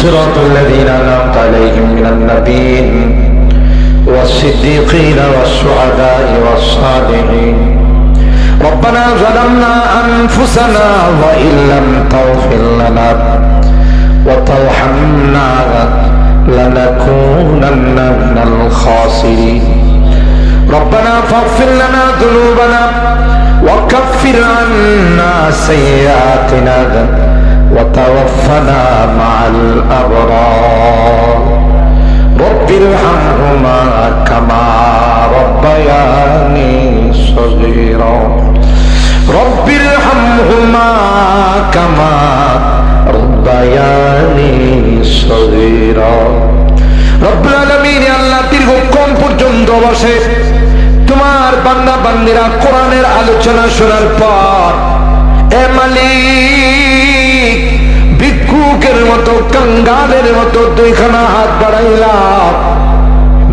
صراط الذين أنعمت عليهم من النبيين والصديقين والشهداء والصالحين ربنا ظلمنا أنفسنا وإن لم تغفر لنا وترحمنا لنكونن من الخاسرين ربنا فاغفر لنا ذنوبنا وكفر عنا سيئاتنا وتوفنا مع الأبرار رب ارحمهما كما ربياني صغيرا رب ارحمهما كما ربياني صغيرا রব্বুল আলামিন আল্লাহ দীর্ঘক্ষণ পর্যন্ত বসে তোমার বান্দা বান্দীরা কোরআনের আলোচনা শোনার পর এ মালিক ভিক্ষুকের মতো কাঙ্গালের মতো দুইখানা হাত বাড়াইলাম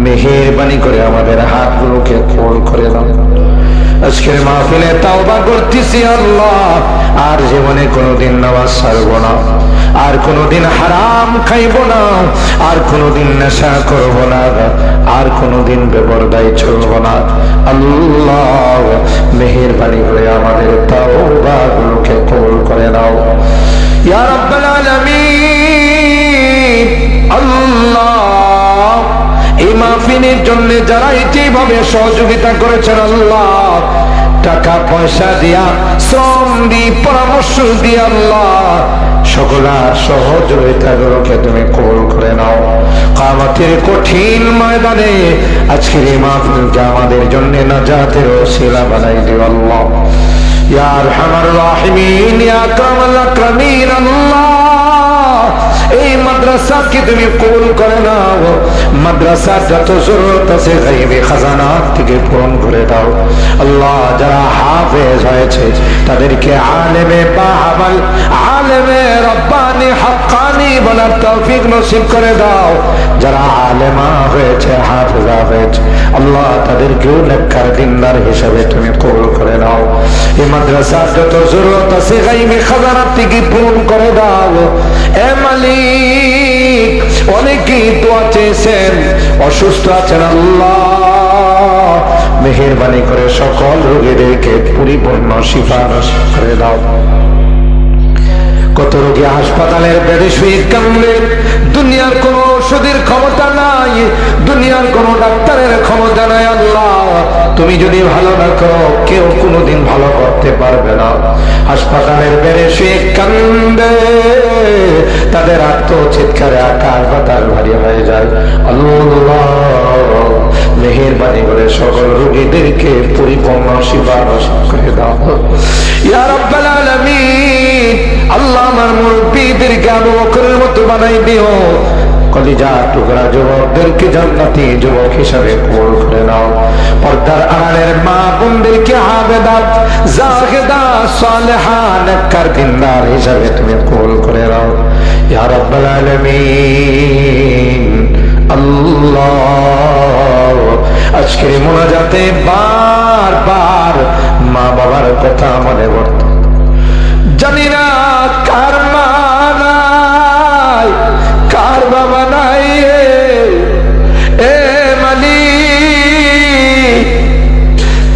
মেহেরবানি করে আমাদের হাতগুলোকে কবুল করে দাও আজকের মাহফিলে তাওবা করতেছি আল্লাহ আর জীবনে কোনোদিন নামাজ ছাড়বো না আর কোনোদিন হারাম খাইব না আর কোনোদিন নেশা করব না আর কোনোদিন বেপরদায় চলব না আল্লাহ মেহেরবানি করে আমাদের তাওবাগুলোকে কবুল করে নাও ইয়া রাব্বাল আলামিন আল্লাহ এই মাহফিলের জন্য যারা এইভাবে সহযোগিতা করেছেন আল্লাহ টাকা পয়সা দিয়া শ্রম দিয়ে পরামর্শ দিয়ে আল্লাহ সকলার সহযোগিতাগুলোকে তুমি কবুল করে নাও কিয়ামতের কঠিন ময়দানে আজকের এই মাহফিলকে আমাদের জন্য নাজাতের ওসিলা বানাই দিও আল্লাহ ইয়া আরহামার রাহিমিন ইয়া আকরামাল আকরামিন আল্লাহ এই মাদ্রাসাকে তুমি কবুল করে নাও মাদ্রাসার যত জরুরত আছে গায়বী খাজানা থেকে পূরণ করে দাও আল্লাহ যারা হাফেজ হয়েছে তাদেরকে আলেমে বাহাবাল আলেমে রব্বানি হাক্কানি বলার তৌফিক নসিব করে দাও যারা আলেমা হয়েছে হাফেজা হয়েছে আল্লাহ তাদেরকেও নেককার দিনদার হিসেবে তুমি কবুল করে নাও এই মাদ্রাসার যত জরুরত আছে গায়বী খাজানা থেকে পূরণ করে দাও এ মালিক অনেকেই দোয়া চেয়েছেন অসুস্থ আছেন আল্লাহ মেহেরবানি করে সকল রোগীদেরকে পরিপূর্ণ শিফা নসিব করে দাও কত রোগী হাসপাতালের বেডে শুয়ে কান্দে দুনিয়ার কোন ওষুধের ক্ষমতা নাই দুনিয়ার কোন ডাক্তারের ক্ষমতা নাই আল্লাহ তুমি যদি ভালো না করো কেউ কোনোদিন ভালো করতে পারবে না হাসপাতালের বেডে শুয়ে কান্দে তাদের আত্মচিৎকারে আকাশ বাতাস ভারী হয়ে যায় আল্লাহ মেহেরবানি করে সকল রোগীদেরকে পরিপূর্ণ শিফা নসিব করে দাও ইয়া রাব্বাল আলামিন আল্লাহ আমার মুরব্বিদেরকে আবু বকরের মতো বানাই দিও কলিজা টুকরা যুবকদেরকে জান্নাতি যুবক হিসাবে কবুল করে নাও পর্দার আড়ালের মা বোনদেরকে আবেদা জাহেদা সালেহা নেককার দিনদার হিসাবে তুমি কবুল করে নাও ইয়া রাব্বাল আলামিন আল্লাহ আজকের মোনাজাতে বারবার মা বাবার কথা মনে পড়তো জানি না কার মা নাই কার বাবা নাই এ মালিক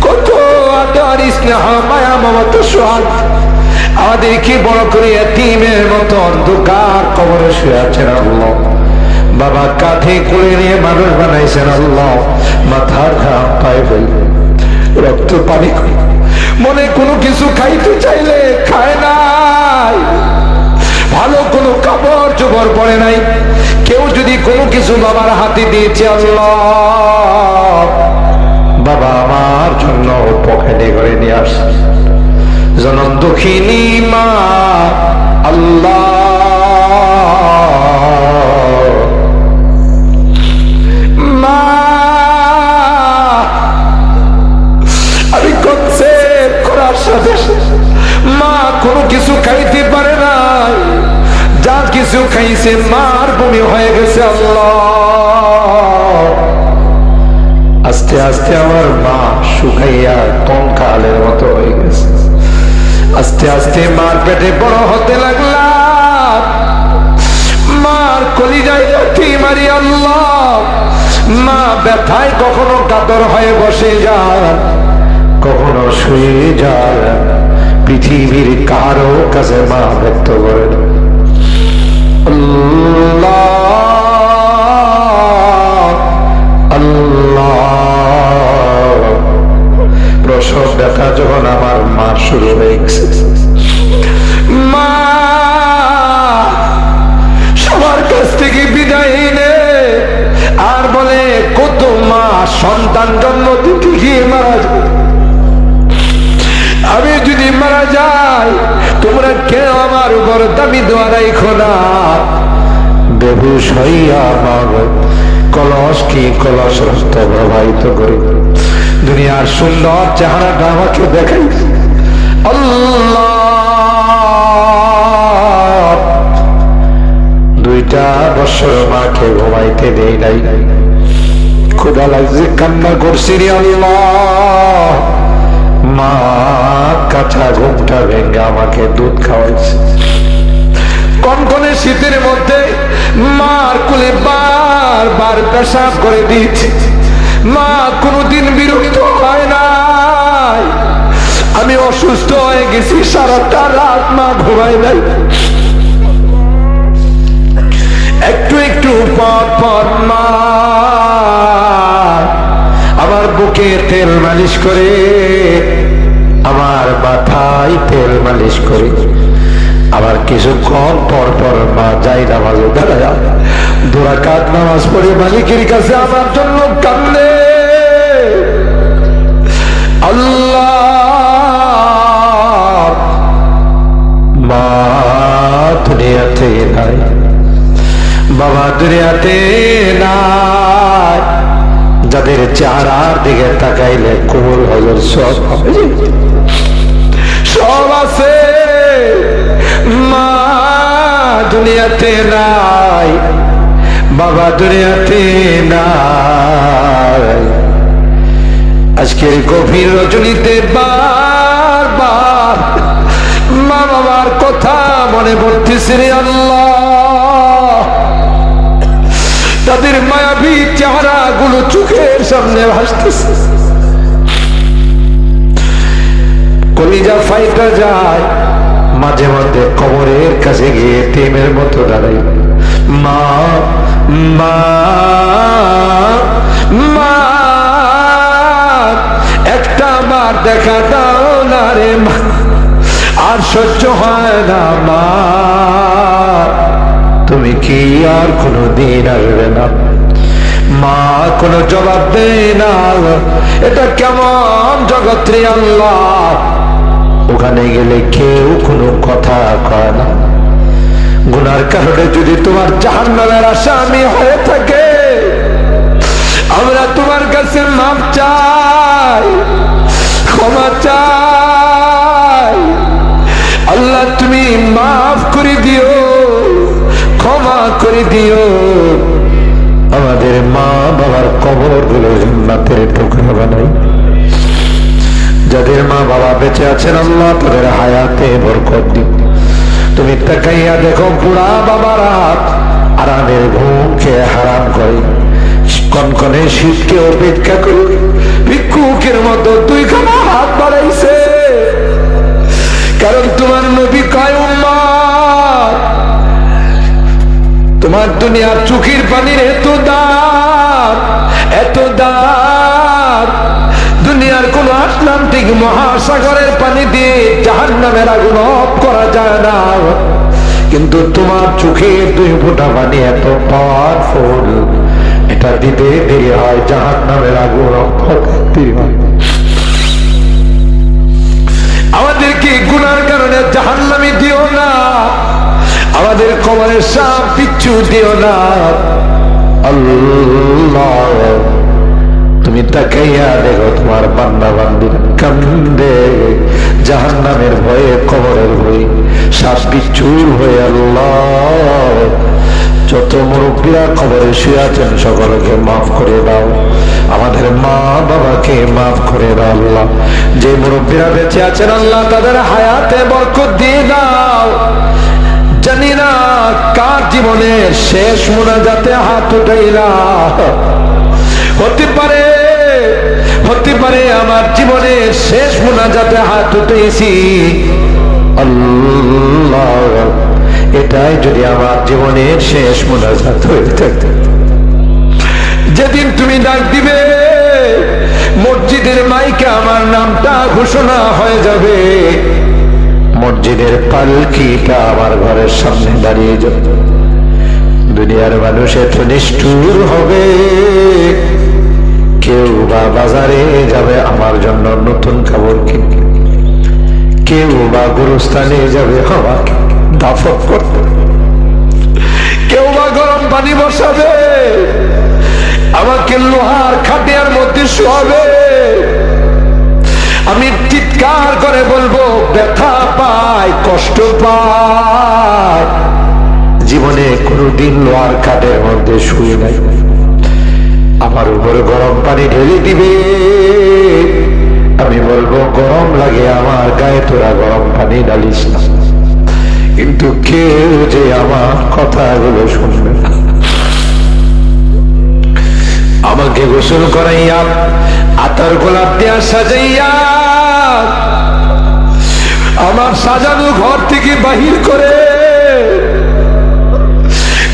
কত আদর স্নেহ মায়া মমতা সোহাগ আমাদেরকে বড় করে এতিমের মতো অন্ধকার কবরে শুয়ে আছেন আল্লাহ বাবা কাঁধে কোলে নিয়ে মানুষ বানাইছেন আল্লাহ মাথার ঘাম পায়ে ফেল রক্ত পানি মনে কোনো কিছু খাইতে চাইলে খায় নাই ভালো কোনো কাপড় চোপড় পরে নাই কেউ যদি কোনো কিছু বাবার হাতে দিয়েছে আল্লাহ বাবা আমার জন্য পকেটে করে নিয়ে আসে জনম দুঃখিনী মা আল্লাহ মা আমি কনসেপ্ট করার সাথে মা কোনো কিছু খাইতে পারে নাই যা কিছু খাইছে মার বমি হয়ে গেছে আল্লাহ আস্তে আস্তে আমার মা শুকাইয়া কঙ্কালের মতো হয়ে গেছে আস্তে আস্তে মার পেটে বড় হতে লাগলাম মার মারি আল্লাহ। মা ব্যথায় কখনো কাতর হয়ে বসে যায়, কখনো শুয়ে যায়, পৃথিবীর কারো কাছে মা ব্যক্ত করেন। প্রসব ব্যথা যখন আমার মা শুরু হয়ে গেছে, মা সবার কাছ থেকে বিদায় নে আর বলে কত মা সন্তান জন্ম দিতে গিয়ে মারা যায়। আমি যদি মারা যাই তোমরা কেন আমার উপর দাবি দেওয়া রাখো না। বেহুশ হইয়া আমার কলস কি কলস রক্ত প্রবাহিত করে দুনিয়ার সুন্দর চেহারাটা আমাকে দেখাই। আল্লাহ 2টা বছর মাকে ঘুমাইতে দেই নাই, ক্ষুধা লাগছে কান্না করছি রে আল্লাহ। মা কাঁচা ঘুমটা ভেঙে আমাকে দুধ খাওয়াইছে। কনকনে শীতের মধ্যে মার কোলে বারবার পেশাব করে দিচ্ছে। মা কোনদিন বিরক্ত হয় নাই। আমি অসুস্থ হয়ে গেছি, সারাটা রাত মা ঘুমায় নাই। একটু একটু পর পর মা আমার বুকে তেল মালিশ করে, আমার মাথায় তেল মালিশ করে। আবার কিছুক্ষণ পর পর মা যাই নামাজে দাঁড়ায় 2 রাকাত নামাজ পড়ে মালিকের কাছে আমার জন্য কান্দে। আল্লাহ মা দুনিয়াতে নাই, বাবা দুনিয়াতে নাই, যাদের চেহারার দিকে তাকাইলে কবুল হজর সব আছে। মা দুনিয়াতে নাই, বাবা দুনিয়াতে নাই। আজকের গভীর রজনীতে বারবার মা বাবার কথা মনে পড়তেছে রে আল্লাহ। তাদের মায়াবী চেহারা গুলো চোখের সামনে ভাসতেছে, কলিজা ফাইটা যায়। মাঝে মধ্যে কবরের কাছে গিয়ে টিমের মতো দাঁড়াই, মা মা মা একটা বার দেখা দাও না রে মা, আর সহ্য হয় না মা, তুমি কি আর কোনদিন আসবে না? মা কোনো জবাব দেয় না। এটা কেমন জগৎ রে আল্লাহ, ওখানে গেলে কেউ কোনো কথা কয় না। গুনার কারণে যদি তোমার জাহান্নামের আসামি হয়ে থাকে, আমরা তোমার কাছে মাফ চাই, ক্ষমা চাই। আল্লাহ তুমি মাফ করে দিও, ক্ষমা করে দিও। আমাদের মা বাবার কবর গুলো জান্নাতের টুকরা বানাই। যাদের মা বাবা বেঁচে আছেন আল্লাহ তাদের হায়াতে বরকত দিন। তুমি তাকাইয়া দেখো বুড়া বাবারা আরামের ঘুমকে হারাম করে, কনকনে শীতকে অপেক্ষা করে ভিক্ষুকের মতো 2খানা হাত বাড়াইছে। কারণ তোমার নবী কয় উম্মত, তোমার দুনিয়ার চোখের পানির এত দাম, এত দাম, দুনিয়ার কোন আটলান্টিক মহাসাগরের পানি দিয়ে জাহান্নামের আগুন অফ করা যায় না। কিন্তু তোমার চোখের 2 ফোঁটা পানি এত পাওয়ারফুল, এটা দিতে দেরি হয় জাহান্নামের আগুন অফ করতে হয়। আমাদেরকে গুনার কারণে জাহান্নামে দিও না, আমাদের কবরের সাপ পিচ্ছু দিও না। আল্লাহ তুমি তাকাইয়া দেখো তোমার বান্দা বান্দিরা কান্দে জাহান্নামের ভয়ে, কবরের ভয়ে, সাপ বিচ্ছুর হয়ে। আল্লাহ যত মুরব্বীরা কবরে শুয়ে আছেন সকলকে মাফ করে দাও, আমাদের মা বাবাকে মাফ করে দাও। আল্লাহ যে মুরব্বীরা বেঁচে আছেন আল্লাহ তাদের হায়াতে বরকত দিয়ে দাও। জানি না কার জীবন জীবনের শেষ মোনাজাতে হাত উঠাইলা, হতে পারে আমার জীবনের শেষ মোনাজাতে হাত উঠেছি। আল্লাহ, এটাই যদি আমার জীবনের শেষ মোনাজাত হয়ে থাকে, যেদিন তুমি ডাক দিবে মসজিদের মাইকে আমার নামটা ঘোষণা হয়ে যাবে, মসজিদের পালকিটা আমার ঘরের সামনে দাঁড়িয়ে যাবে, দুনিয়ার মানুষ এত নিষ্ঠুর হবে, কেউ বা বাজারে যাবে আমার জন্য নতুন কাপড় কিনতে, কেউ বা গুরুস্থানে যাবে আমাকে দাফন করতে, কেউ বা গরম পানি বসাবে, আমাকে লোহার খাটিয়ার মধ্যে শোয়াবে, আমি চিৎকার করে বলবো ব্যথা পাই, কষ্ট পাই, জীবনে কোনোদিন লোহার খাটের মধ্যে শুয়ে নাই, আমার উপরে গরম পানি ঢেলে দিবে, আমি বলবো গরম লাগে আমার গায়ে, তোরা গরম পানি ঢালিস না, কিন্তু কেউ যে আমার কথাগুলো শুনবে না। আমাকে গোসল করাইয়া আতর গোলাপ দিয়া সাজাইয়া আমার সাজানো ঘর থেকে বাহির করে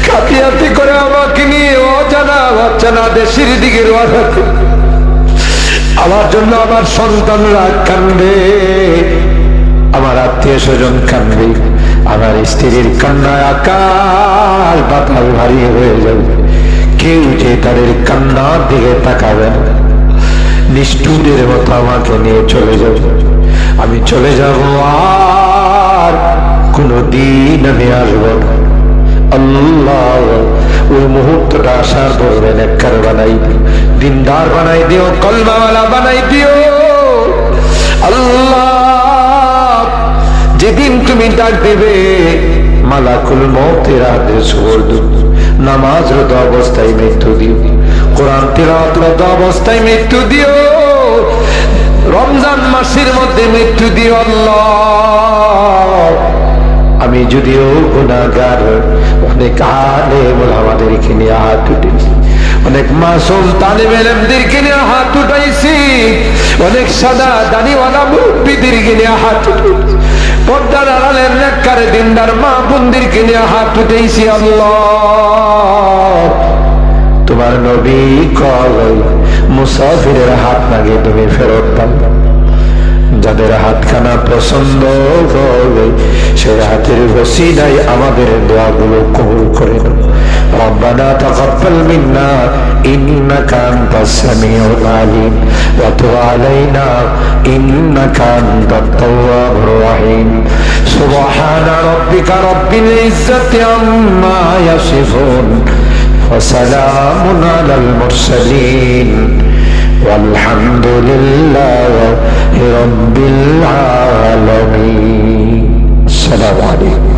কাটিয়াতি করে আমাকে নিয়ে অজানা দেশের দিকে রওনা করে, আমার জন্য আমার সন্তানরা কান্দে, আমার আত্মীয় স্বজন কান্দে, আমার স্ত্রীর কান্নায় আকাশ বাতাস ভারী হয়ে যাবে, কেউ যে তাদের কান্নার দিকে তাকাবে না, নিষ্ঠুরের মতো আমাকে নিয়ে চলে যাবে, আমি চলে যাব, আর কোনদিন আমি আসবো না। আল্লাহ, ওই মুহূর্তটা আসার পরে নেককার বানাই দিও, দিনদার বানাই দিও, কলমাওয়ালা বানাই দিও। আল্লাহ, যেদিন তুমি ডাক দেবে মালাকুল মউতের হাতে সুবর্দ, নামাজরত অবস্থায় মৃত্যু দিও, কোরআন তিলাওয়াতরত অবস্থায় মৃত্যু দিও, রমজান মাসের মধ্যে মৃত্যু দিও। আল্লাহ, আমি যদিও গুনাহগার, অনেক আলেম ওলামাদেরকে নিয়ে হাত উঠেছি, অনেক মাসুম তালিব ইলমদেরকে নিয়ে হাত উঠাইছি, অনেক সাদা দাড়িওয়ালা মুরব্বিদেরকে নিয়ে হাত উঠেছি, পর্দার আড়ালের নেককার দিনদার মা বোনদেরকে নিয়ে হাত উঠেছি। আল্লাহ, তোমার নবী কয় মুসাফিরের হাত নাগে তুমি ফেরত দাও, যাদের হাতখানা পছন্দ হবে সেই হাতের ওসিলায় আমাদের দোয়াগুলো কবুল করে নাও। রব্বানা তাকাব্বাল মিন্না ইন্নাকা আনতাস সামিউল আলিম ওয়া তুব আলাইনা ইন্নাকা আনতাত তাওয়াবুর রহিম। সুবহানা রাব্বিকা রাব্বিল ইজ্জাতি আম্মা ইয়াসিফুন ওয়া সালামুন আলাল মুরসালিন والحمد لله رب العالمين. السلام عليكم.